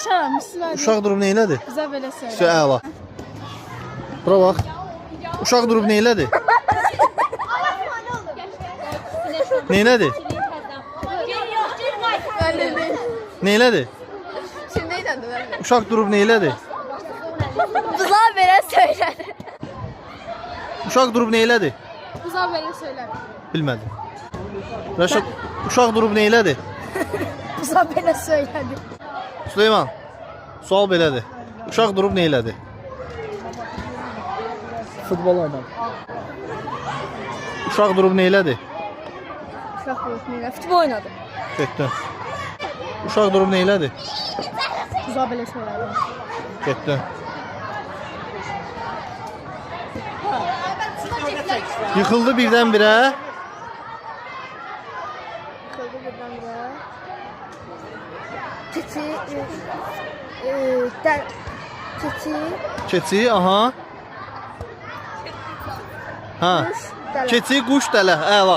Çağırmışsın. Uşaq durub neylədir? Bizə belə söyle. Əla. Bura bax. Uşaq durub neylədir? Neylədir? Neylədir? Şimdi neyden de Uşaq durub neylədir? Buza belə söylədi. Uşaq durub neylədir? Buza belə söylədi. Bilmədim. Rəşad, uşaq durub neylədir? Buza belə söylədi. Süleyman, sual belədir. Uşaq durub neylədir? Futbol oynadı. Uşaq durub neylədir? Uşaq yoxmayla futbol oynadı. Getdin. Uşaq durub neylədir? Buza belə söylədi. Getdin. Yıxıldı birdən-birə. Yıxıldı birdən-birə. Keçi, keçi, Keçi, aha. Ha. quş, dələ. Keçi, quş, dələ. Əla.